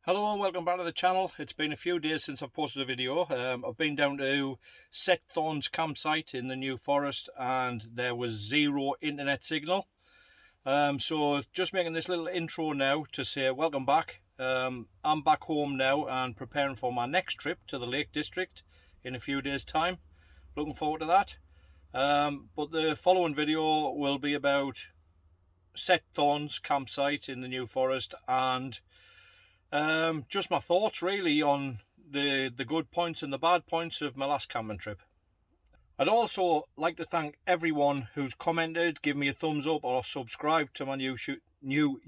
Hello and welcome back to the channel. It's been a few days since I've posted a video. I've been down to Setthorns Campsite in the New Forest and there was zero internet signal. So just making this little intro now to say welcome back. I'm back home now and preparing for my next trip to the Lake District in a few days time. Looking forward to that. But the following video will be about Setthorns Campsite in the New Forest and just my thoughts really on the good points and the bad points of my last camping trip. I'd also like to thank everyone who's commented, give me a thumbs up or subscribed to my new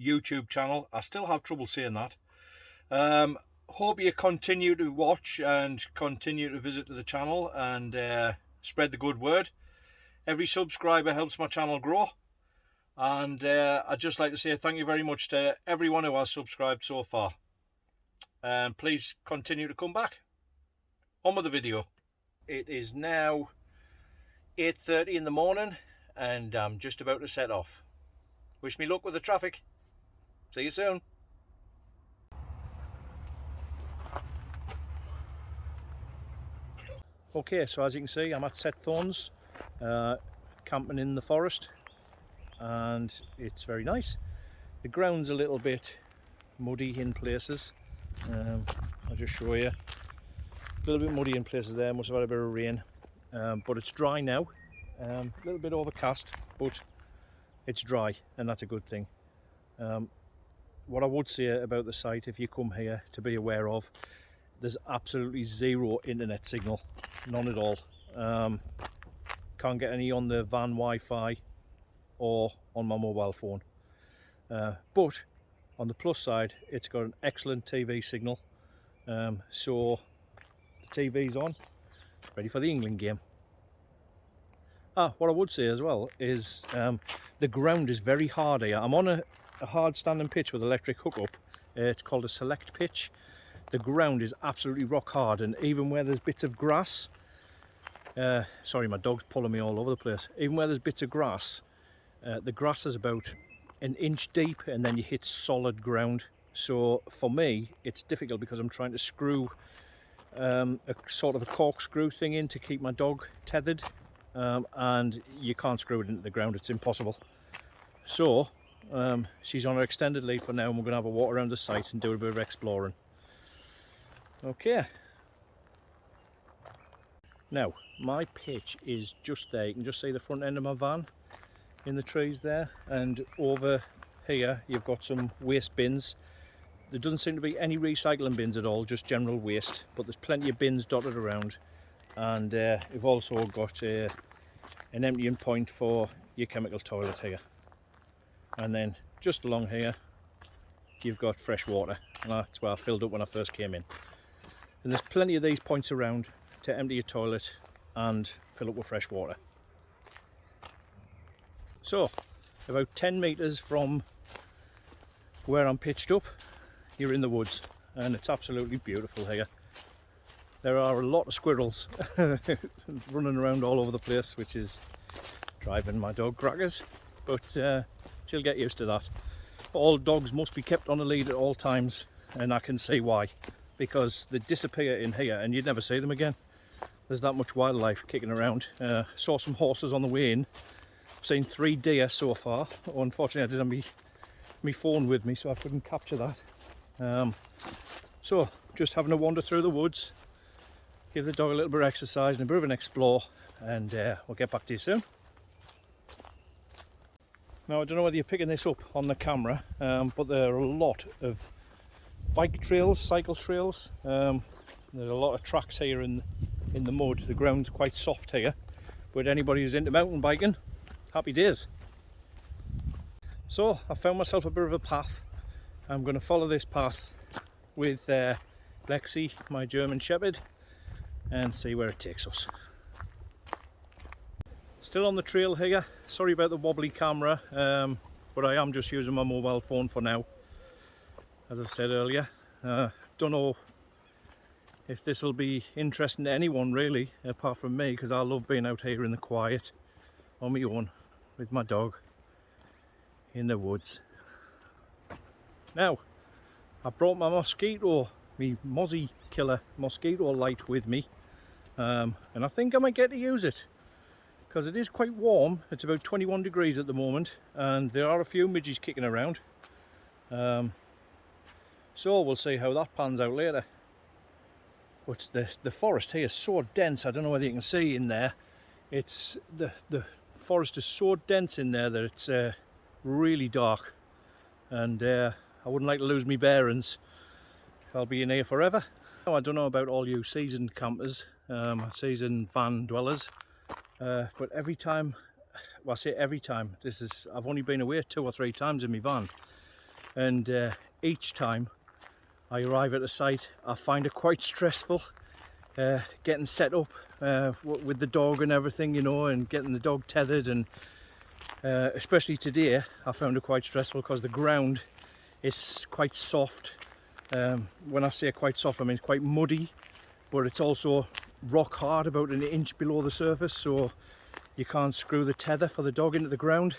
YouTube channel. I still have trouble saying that. Hope you continue to watch and continue to visit the channel and spread the good word. Every subscriber helps my channel grow. And I'd just like to say thank you very much to everyone who has subscribed so far. And please continue to come back. On with the video. It is now 8:30 in the morning and I'm just about to set off. Wish me luck with the traffic. See you soon. Okay, so as you can see I'm at Setthorns, camping in the forest, and it's very nice. The ground's a little bit muddy in places. I'll just show you. A little bit muddy in places there, must have had a bit of rain, but it's dry now. A little bit overcast, but it's dry and that's a good thing. What I would say about the site, if you come here, to be aware of, there's absolutely zero internet signal, none at all. Can't get any on the van Wi-Fi or on my mobile phone, but on the plus side it's got an excellent TV signal, so the TV's on, ready for the England game. What I would say as well is the ground is very hard here. I'm on a hard standing pitch with electric hookup. It's called a select pitch. The ground is absolutely rock hard, and even where there's bits of grass, sorry, my dog's pulling me all over the place, even where there's bits of grass, the grass is about an inch deep and then you hit solid ground. So for me it's difficult because I'm trying to screw a sort of a corkscrew thing in to keep my dog tethered, and you can't screw it into the ground, it's impossible. So she's on her extended lead for now and we're going to have a walk around the site and do a bit of exploring. Okay, now my pitch is just there. You can just see the front end of my van in the trees there, and over here you've got some waste bins. There doesn't seem to be any recycling bins at all, just general waste, but there's plenty of bins dotted around, and we've also got an emptying point for your chemical toilet here. And then just along here you've got fresh water, and that's where I filled up when I first came in. And there's plenty of these points around to empty your toilet and fill up with fresh water. So about 10 metres from where I'm pitched up, you're in the woods, and it's absolutely beautiful here. There are a lot of squirrels running around all over the place, which is driving my dog crackers, but she'll get used to that. All dogs must be kept on a lead at all times, and I can see why, because they disappear in here and you'd never see them again. There's that much wildlife kicking around. Saw some horses on the way in. I've seen 3 deer so far. Unfortunately I didn't have my phone with me, so I couldn't capture that. So just having a wander through the woods, give the dog a little bit of exercise and a bit of an explore, and we'll get back to you soon. Now I don't know whether you're picking this up on the camera, but there are a lot of bike trails, cycle trails. There's a lot of tracks here in the mud. The ground's quite soft here, but anybody who's into mountain biking, happy days. So I found myself a bit of a path. I'm going to follow this path with Lexi, my German Shepherd, and see where it takes us. Still on the trail here. Sorry about the wobbly camera, but I am just using my mobile phone for now, as I've said earlier. Don't know if this will be interesting to anyone really, apart from me, because I love being out here in the quiet on my own with my dog in the woods. Now I brought my Mozzie Killer mosquito light with me, and I think I might get to use it because it is quite warm. It's about 21 degrees at the moment and there are a few midges kicking around, so we'll see how that pans out later. But the forest here is so dense, I don't know whether you can see in there. It's the forest is so dense in there that it's really dark, and I wouldn't like to lose my bearings. I'll be in here forever. Now, I don't know about all you seasoned campers, seasoned van dwellers, but every time, well, I say every time, I've only been away 2 or 3 times in my van, and each time I arrive at a site I find it quite stressful, getting set up with the dog and everything, you know, and getting the dog tethered, and especially today I found it quite stressful because the ground is quite soft. When I say quite soft, I mean it's quite muddy, but it's also rock hard, about an inch below the surface, so you can't screw the tether for the dog into the ground.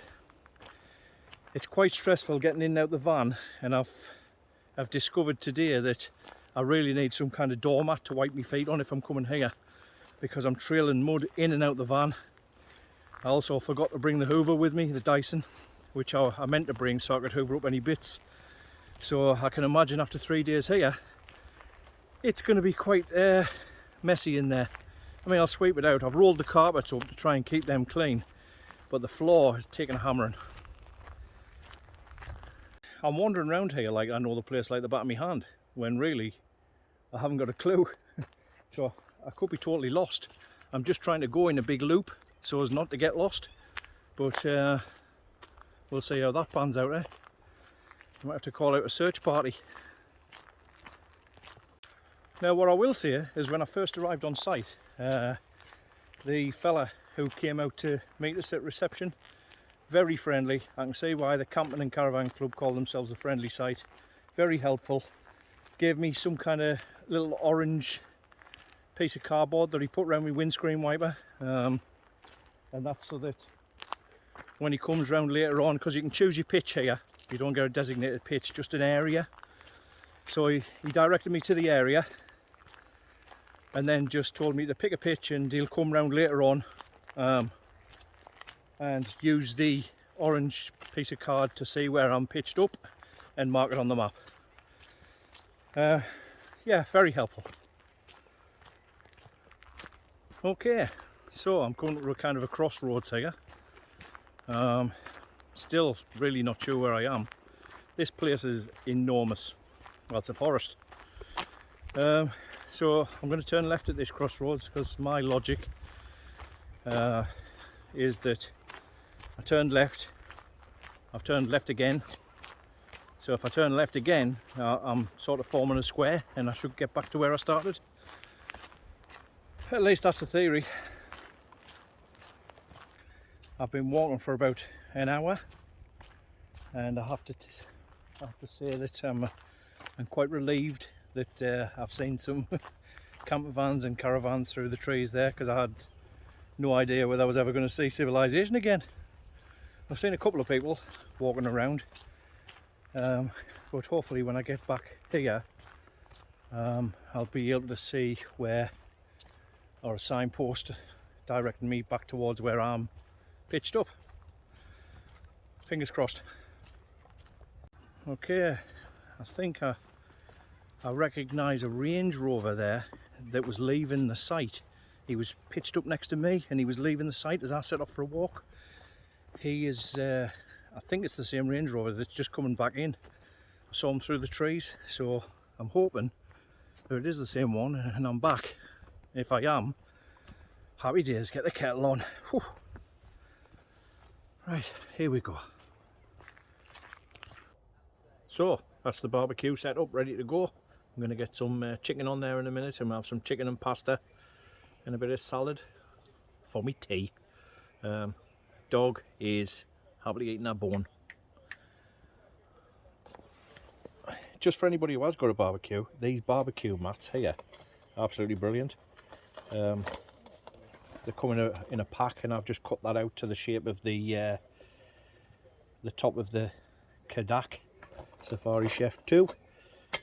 It's quite stressful getting in and out the van, and I've discovered today that I really need some kind of doormat to wipe my feet on if I'm coming here, because I'm trailing mud in and out the van. I also forgot to bring the hoover with me, the Dyson, which I meant to bring so I could hoover up any bits. So I can imagine after 3 days here, it's going to be quite messy in there. I mean, I'll sweep it out. I've rolled the carpets up to try and keep them clean, but the floor has taken a hammering. I'm wandering around here like I know the place like the back of my hand, when really I haven't got a clue. So I could be totally lost. I'm just trying to go in a big loop so as not to get lost, but we'll see how that pans out, eh? I might have to call out a search party. Now, what I will say is, when I first arrived on site, the fella who came out to meet us at reception, very friendly. I can see why the Camping and Caravan Club call themselves a friendly site. Very helpful. Gave me some kind of little orange piece of cardboard that he put around my windscreen wiper, and that's so that when he comes round later on, because you can choose your pitch here, you don't get a designated pitch, just an area. So he directed me to the area and then just told me to pick a pitch, and he'll come round later on and use the orange piece of card to see where I'm pitched up and mark it on the map. Yeah, very helpful. Okay, so I'm coming to a kind of a crossroads here. Still really not sure where I am. This place is enormous. Well, it's a forest. So I'm going to turn left at this crossroads, because my logic is that I turned left, I've turned left again, so if I turn left again, I'm sort of forming a square and I should get back to where I started. At least that's the theory. I've been walking for about an hour, and I have to say that I'm quite relieved that I've seen some camper vans and caravans through the trees there, because I had no idea whether I was ever going to see civilization again. I've seen a couple of people walking around, but hopefully when I get back here I'll be able to see where, or a signpost directing me back towards where I'm pitched up. Fingers crossed. Okay, I think I recognise a Range Rover there that was leaving the site. He was pitched up next to me and he was leaving the site as I set off for a walk. He is, I think it's the same Range Rover that's just coming back in. I saw him through the trees, so I'm hoping that it is the same one and I'm back. If I am, happy days, get the kettle on. Whew. Right, here we go. So that's the barbecue set up, ready to go. I'm going to get some chicken on there in a minute, and we'll have some chicken and pasta and a bit of salad for me tea. Dog is happily eating that bone. Just for anybody who has got a barbecue, these barbecue mats here are absolutely brilliant. They come in a pack, and I've just cut that out to the shape of the top of the Kadak Safari Chef 2.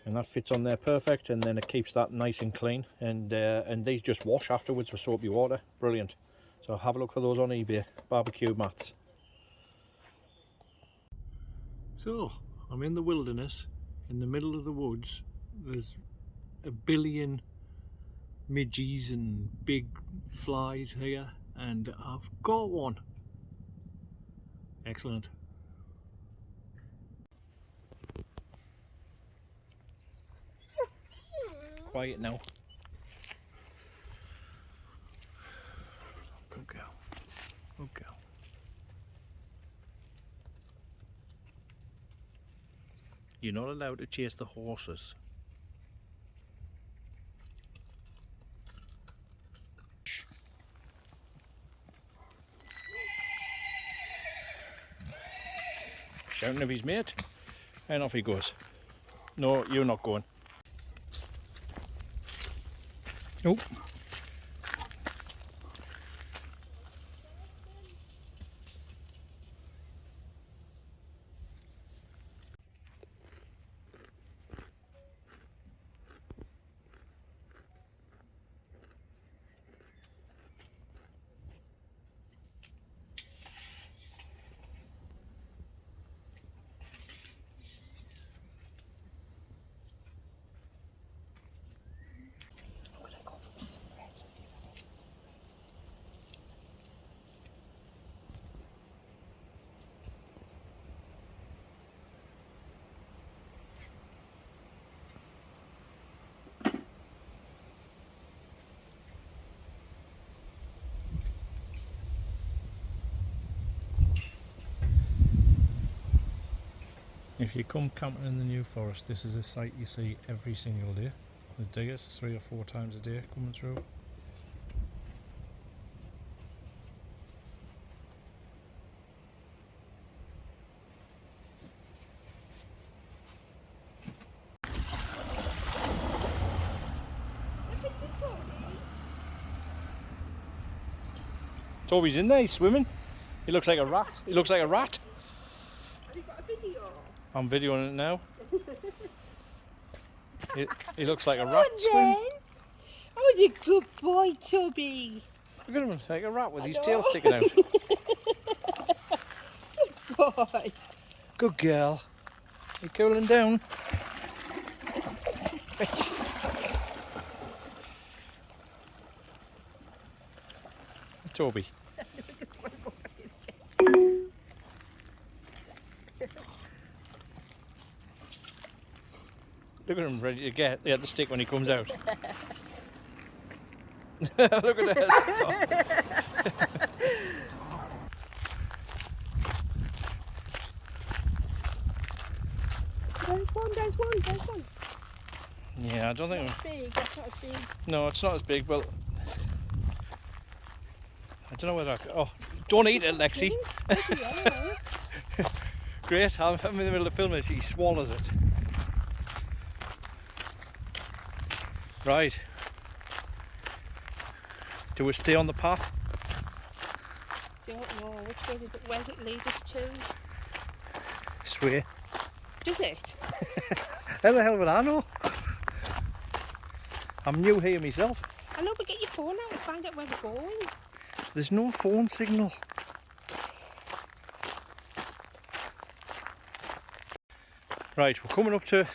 and that fits on there perfect, and then it keeps that nice and clean, and these just wash afterwards with soapy water. Brilliant. So have a look for those on eBay, barbecue mats. So I'm in the wilderness, in the middle of the woods. There's a billion midges and big flies here, and I've got one. Excellent. Quiet now. Good girl. Good girl. You're not allowed to chase the horses. Shouting of his mate, and off he goes. No, you're not going. Nope. If you come camping in the New Forest, this is a sight you see every single day. The deers 3 or 4 times a day coming through. Toby's in there, he's swimming. He looks like a rat. He looks like a rat. Have you got a video? I'm videoing it now. He looks like a rat swimming. Oh, the good boy, Toby. Look at him, like a rat with his tail sticking out. Good boy. Good girl. You cooling down? Toby. Look at him ready to get the stick when he comes out. Look at that. There's one. Yeah, I don't think... That's big, that's not as big. No, it's not as big, but... I don't know whether I... Oh, don't eat it, Lexi. Great, I'm in the middle of filming it, he swallows it. Right. Do we stay on the path? Don't know, which way does it, where does it lead us to? This way. Does it? How the hell would I know? I'm new here myself. I know, but get your phone out and find out where we're going. There's no phone signal. Right, we're coming up to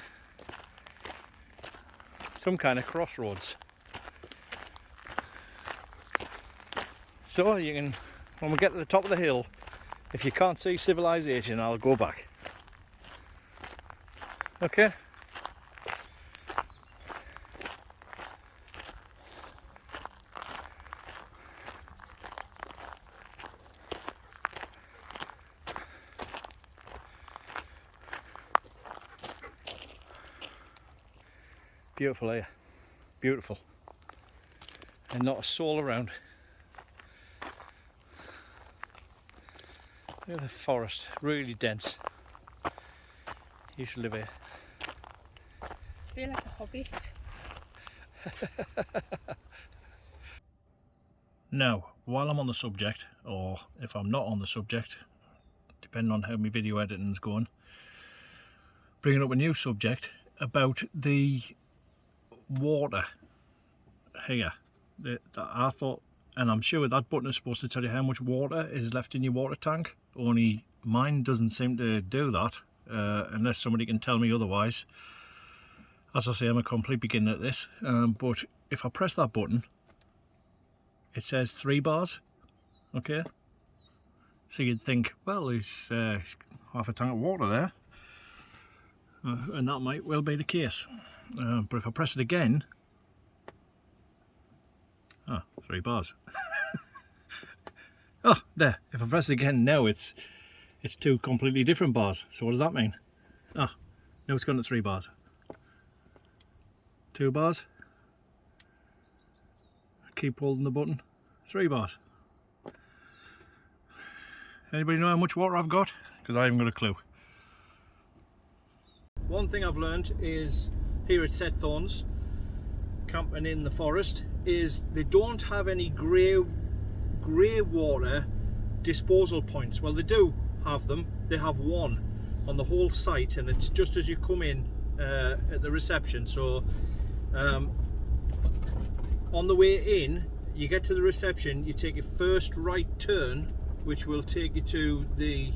some kind of crossroads. So you can, when we get to the top of the hill, if you can't see civilization, I'll go back. Okay? Beautiful here, beautiful, and not a soul around. Look at the forest, really dense. You should live here. I feel like a hobbit. Now, while I'm on the subject, or if I'm not on the subject, depending on how my video editing's going, bringing up a new subject, about the water here. I thought, and I'm sure that button is supposed to tell you how much water is left in your water tank, only mine doesn't seem to do that, unless somebody can tell me otherwise. As I say, I'm a complete beginner at this, but if I press that button, it says 3 bars, okay? So you'd think, well, there's half a tank of water there, and that might well be the case. But if I press it again, 3 bars. Oh, there. If I press it again now, it's 2 completely different bars. So what does that mean? Now it's gone to 3 bars. 2 bars. Keep holding the button. 3 bars. Anybody know how much water I've got? Because I haven't got a clue. One thing I've learned is here at Setthorns Camping in the forest is they don't have any grey water disposal points. Well, they do have them. They have one on the whole site, and it's just as you come in at the reception. So on the way in, you get to the reception, you take your first right turn, which will take you to the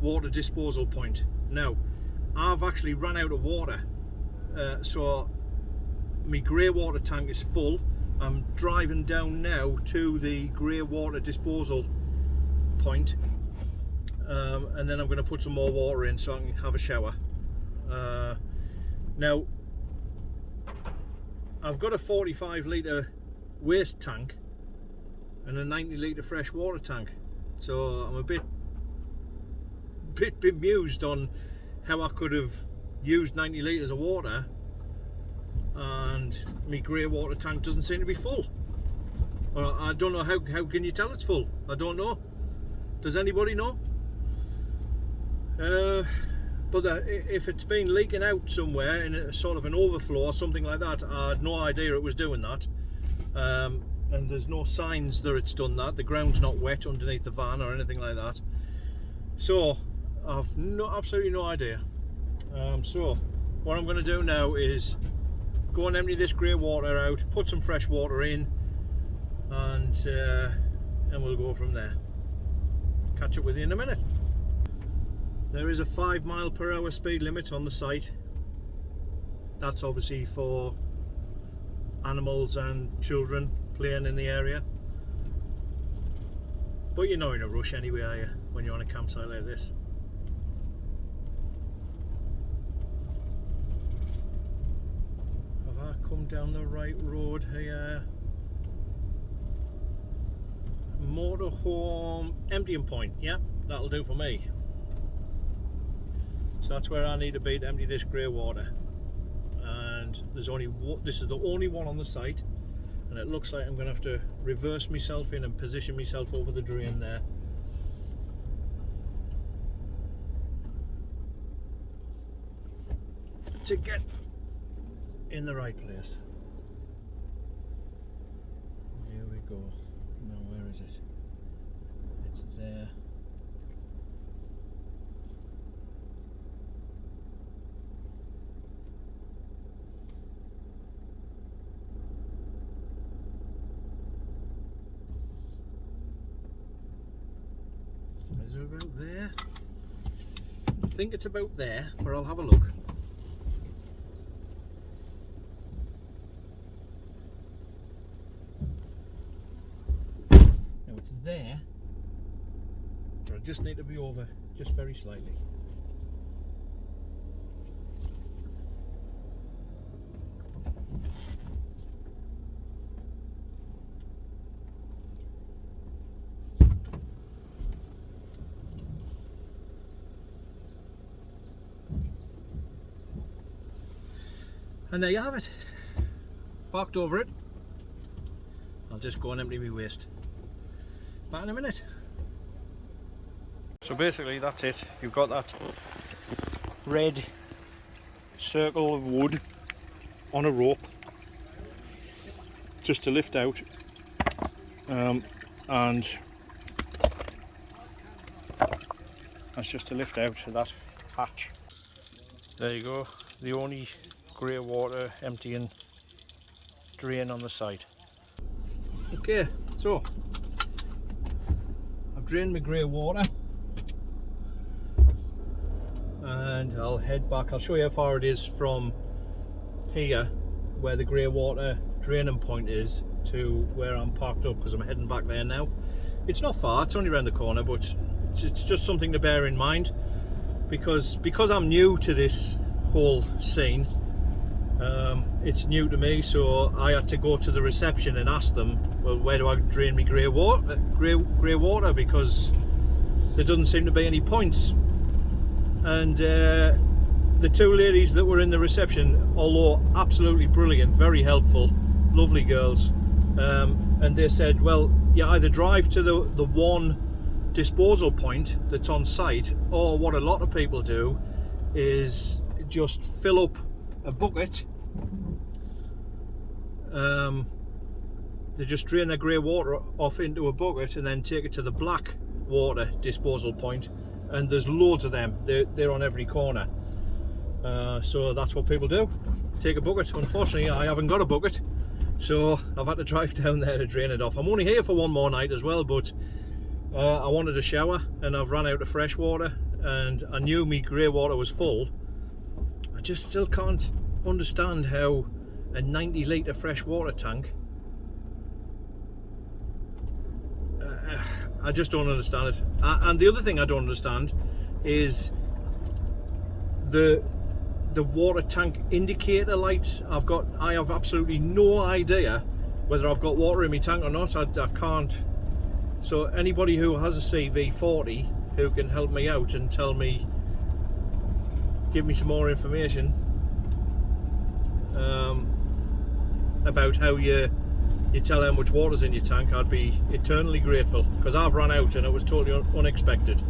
water disposal point. Now, I've actually run out of water, so my grey water tank is full. I'm driving down now to the grey water disposal point, and then I'm going to put some more water in so I can have a shower. Now, I've got a 45 litre waste tank and a 90 litre fresh water tank, so I'm a bit bemused on how I could have used 90 litres of water and my grey water tank doesn't seem to be full. Well, I don't know, how can you tell it's full? I don't know. Does anybody know? But if it's been leaking out somewhere in a sort of an overflow or something like that, I had no idea it was doing that. And there's no signs that it's done that. The ground's not wet underneath the van or anything like that. So I've absolutely no idea. So what I'm going to do now is go and empty this grey water out, put some fresh water in, and we'll go from there. Catch up with you in a minute. There is a 5 mph speed limit on the site. That's obviously for animals and children playing in the area. But you're not in a rush anyway, are you, when you're on a campsite like this? Have I come down the right road here? Motorhome emptying point. Yeah, that'll do for me. So that's where I need to be to empty this grey water. And there's only this is the only one on the site, and it looks like I'm going to have to reverse myself in and position myself over the drain there. To get in the right place. Here we go. Now where is it? It's there. Is it about there? I think it's about there, but I'll have a look. Now it's there, but I just need to be over just very slightly. And there you have it. Parked over it. I'll just go and empty my waste. Back in a minute. So basically that's it. You've got that red circle of wood on a rope just to lift out, and that's just to lift out that hatch. There you go. the only grey water emptying drain on the site. Okay, so I've drained my grey water and I'll head back. I'll show you how far it is from here where the grey water draining point is to where I'm parked up, because I'm heading back there now. It's not far, it's only around the corner, but it's just something to bear in mind, because I'm new to this whole scene. It's new to me, so I had to go to the reception and ask them, well, where do I drain me grey water, because there doesn't seem to be any points. And the two ladies that were in the reception, although absolutely brilliant, very helpful, lovely girls, and they said, well, you either drive to the one disposal point that's on site, or what a lot of people do is just fill up a bucket. They just drain their grey water off into a bucket and then take it to the black water disposal point, and there's loads of them. They're on every corner. So that's what people do, take a bucket. Unfortunately, I haven't got a bucket, so I've had to drive down there to drain it off. I'm only here for one more night as well, but I wanted a shower and I've run out of fresh water, and I knew my grey water was full. I just still can't understand how a 90 litre fresh water tank, I just don't understand it. And the other thing I don't understand is the water tank indicator lights. I have absolutely no idea whether I've got water in my tank or not. I can't. So anybody who has a CV40 who can help me out and tell me, give me some more information about how you tell how much water's in your tank, I'd be eternally grateful, because I've run out and it was totally unexpected.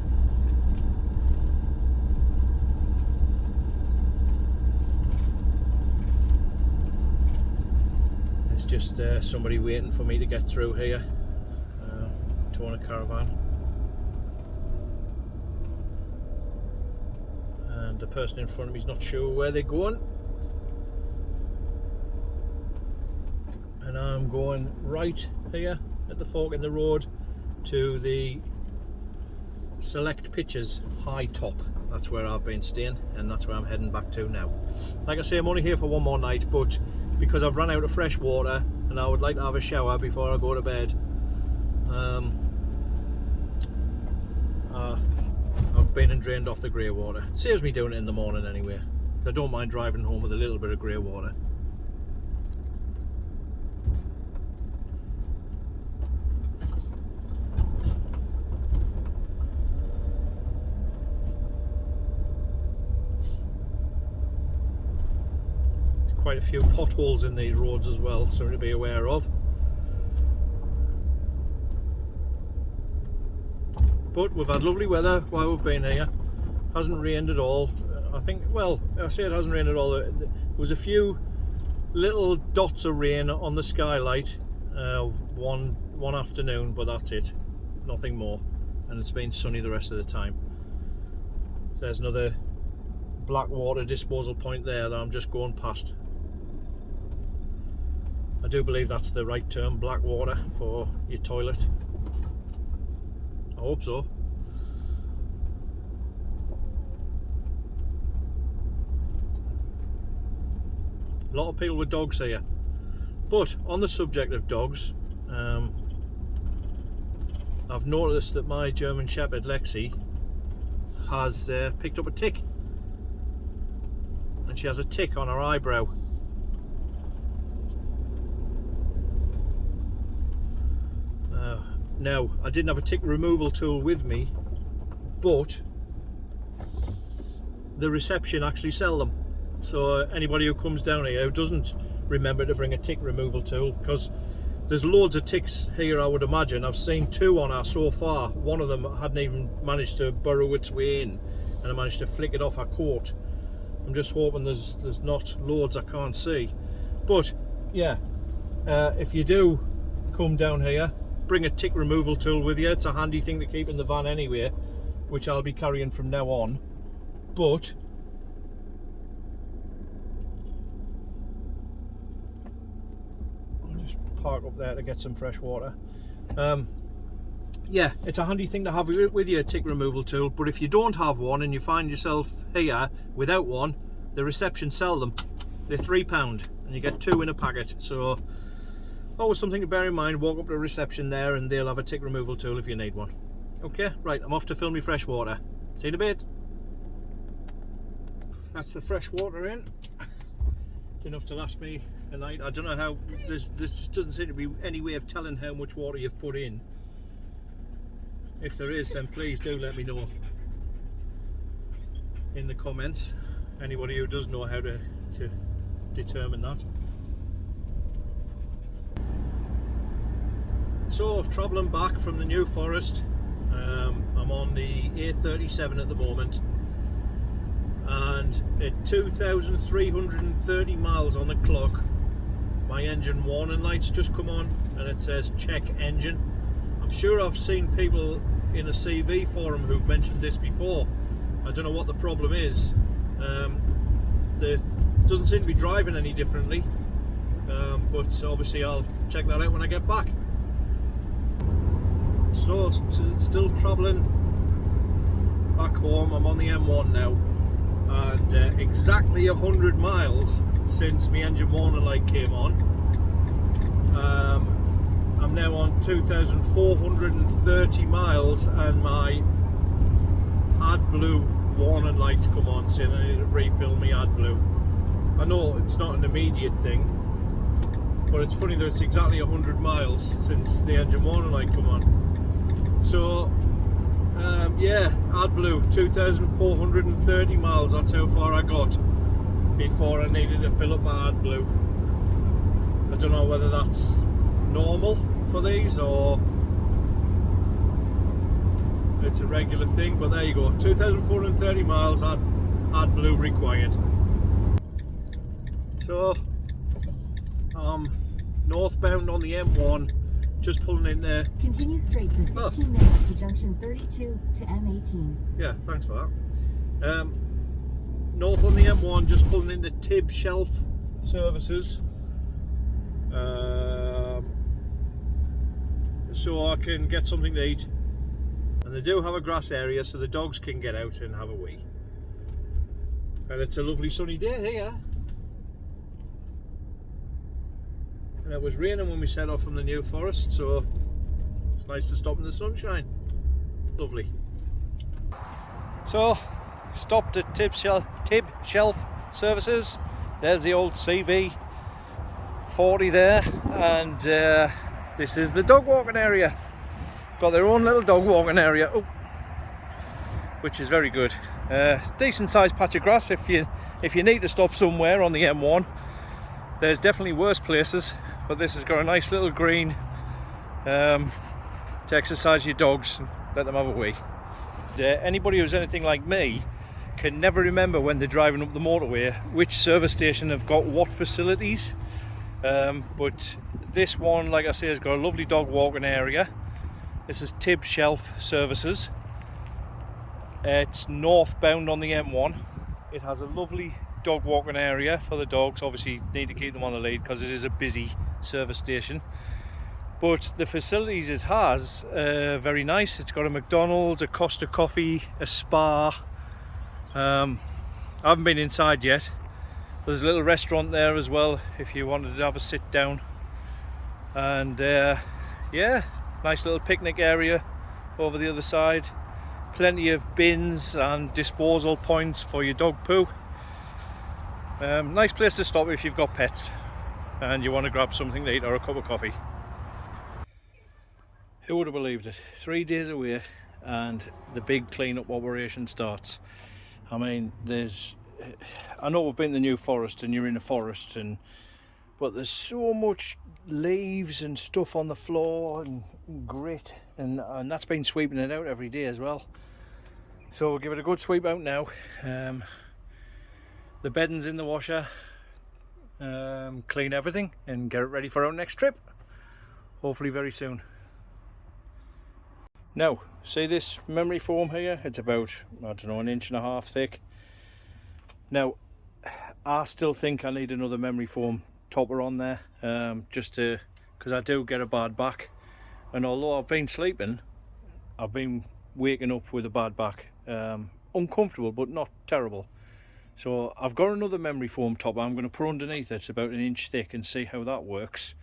It's just somebody waiting for me to get through here, towing a caravan, and the person in front of me is not sure where they're going. And I'm going right here at the fork in the road to the Select Pitches High Top. That's where I've been staying, and that's where I'm heading back to now. Like I say, I'm only here for one more night, but because I've run out of fresh water and I would like to have a shower before I go to bed, I've been and drained off the grey water. Saves me doing it in the morning anyway. I don't mind driving home with a little bit of grey water. Quite a few potholes in these roads as well, something to be aware of. But we've had lovely weather while we've been here. Hasn't rained at all. I think, well, I say it hasn't rained at all. There was a few little dots of rain on the skylight one afternoon, but that's it. Nothing more. And it's been sunny the rest of the time. There's another black water disposal point there that I'm just going past. I do believe that's the right term, black water, for your toilet. I hope so. A lot of people with dogs here. But on the subject of dogs, I've noticed that my German Shepherd Lexi has picked up a tick. And she has a tick on her eyebrow. Now, I didn't have a tick removal tool with me, but the reception actually sell them. So anybody who comes down here who doesn't remember to bring a tick removal tool, because there's loads of ticks here, I would imagine. I've seen 2 on her so far. One of them hadn't even managed to burrow its way in, and I managed to flick it off her coat. I'm just hoping there's not loads I can't see. But yeah, if you do come down here, bring a tick removal tool with you. It's a handy thing to keep in the van anyway, which I'll be carrying from now on. But park up there to get some fresh water. Yeah, it's a handy thing to have with your tick removal tool, but if you don't have one and you find yourself here without one, the reception sell them. They're £3 and you get 2 in a packet, so always something to bear in mind. Walk up to the reception there and they'll have a tick removal tool if you need one. Okay, right, I'm off to fill me fresh water. See you in a bit. That's the fresh water in. It's enough to last me a night. I don't know how, there doesn't seem to be any way of telling how much water you've put in. If there is, then please do let me know in the comments. Anybody who does know how to determine that. So, travelling back from the New Forest, I'm on the A37 at the moment, and at 2,330 miles on the clock, my engine warning lights just come on and it says check engine. I'm sure I've seen people in a CV forum who've mentioned this before. I don't know what the problem is. It doesn't seem to be driving any differently, but obviously I'll check that out when I get back. So still travelling back home. I'm on the M1 now, and exactly 100 miles since my engine warning light came on. I'm now on 2,430 miles and my AdBlue warning lights come on saying I need to refill my AdBlue. I know it's not an immediate thing, but it's funny that it's exactly 100 miles since the engine warning light come on. So yeah, AdBlue, 2,430 miles, that's how far I got before I needed to fill up my AdBlue. I don't know whether that's normal for these or it's a regular thing, but there you go, 2,430 miles AdBlue required. So I'm northbound on the M1, just pulling in there. Continue straight for 15 minutes to junction 32 to M18. Yeah, thanks for that. North on the M1, just pulling into Tib Shelf Services. So I can get something to eat. And they do have a grass area so the dogs can get out and have a wee. And it's a lovely sunny day here. And it was raining when we set off from the New Forest, so it's nice to stop in the sunshine. Lovely. So, stopped at Tib Shelf Services. There's the old CV40 there, and this is the dog walking area. Got their own little dog walking area, which is very good. Decent sized patch of grass if you need to stop somewhere on the M1. There's definitely worse places, but this has got a nice little green to exercise your dogs and let them have a wee. Anybody who's anything like me can never remember when they're driving up the motorway which service station have got what facilities, but this one, like I say, has got a lovely dog walking area. This is Tib Shelf Services. It's northbound on the M1. It has a lovely dog walking area for the dogs. Obviously need to keep them on the lead because it is a busy service station, but the facilities it has are very nice. It's got a McDonald's, a Costa Coffee, a spa. I haven't been inside yet. There's a little restaurant there as well if you wanted to have a sit down, and yeah, nice little picnic area over the other side. Plenty of bins and disposal points for your dog poo. Nice place to stop if you've got pets and you want to grab something to eat or a cup of coffee. Who would have believed it? 3 days away and the big clean-up operation starts. I mean, I know we've been in the New Forest and you're in a forest, but there's so much leaves and stuff on the floor and grit, and that's been sweeping it out every day as well. So we'll give it a good sweep out now. The bedding's in the washer. Clean everything and get it ready for our next trip, hopefully very soon. Now, see this memory foam here? It's about, I don't know, 1.5 inches thick. Now, I still think I need another memory foam topper on there, just to because I do get a bad back, and although I've been sleeping, I've been waking up with a bad back. Uncomfortable, but not terrible. So I've got another memory foam top I'm going to put underneath it. It's about 1 inch thick, and see how that works.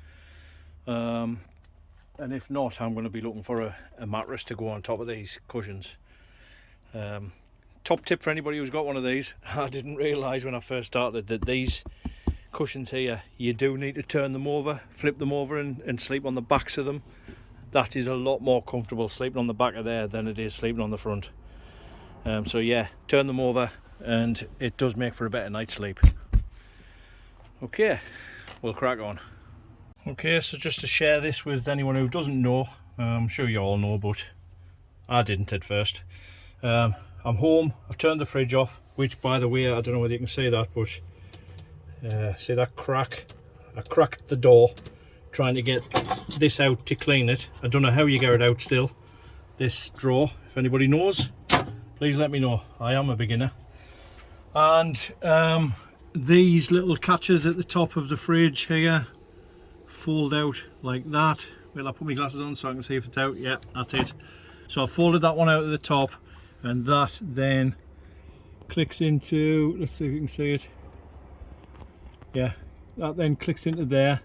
And if not, I'm going to be looking for a mattress to go on top of these cushions. Top tip for anybody who's got one of these, I didn't realise when I first started that these cushions here, you do need to turn them over, flip them over and sleep on the backs of them. That is a lot more comfortable sleeping on the back of there than it is sleeping on the front. So yeah, turn them over and it does make for a better night's sleep. Okay, we'll crack on. Okay, so just to share this with anyone who doesn't know, I'm sure you all know, but I didn't at first. I'm home, I've turned the fridge off, which by the way, I don't know whether you can see that, but see that crack? I cracked the door trying to get this out to clean it. I don't know how you get it out still, this drawer. If anybody knows, please let me know. I am a beginner. And these little catches at the top of the fridge here fold out like that. Well, I put my glasses on so I can see if it's out. Yeah, that's it. So I folded that one out at the top, and that then clicks into, let's see if you can see it. Yeah, that then clicks into there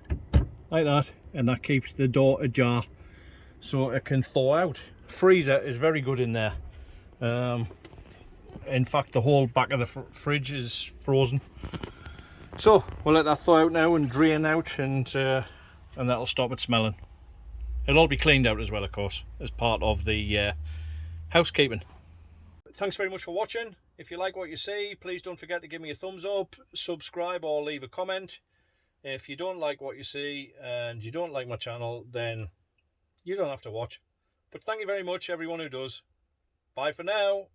like that, and that keeps the door ajar so it can thaw out. Freezer is very good in there. In fact, the whole back of the fridge is frozen. So we'll let that thaw out now and drain out, and that'll stop it smelling. It'll all be cleaned out as well, of course, as part of the housekeeping. Thanks very much for watching. If you like what you see, please don't forget to give me a thumbs up, subscribe, or leave a comment. If you don't like what you see and you don't like my channel, then you don't have to watch. But thank you very much, everyone who does. Bye for now.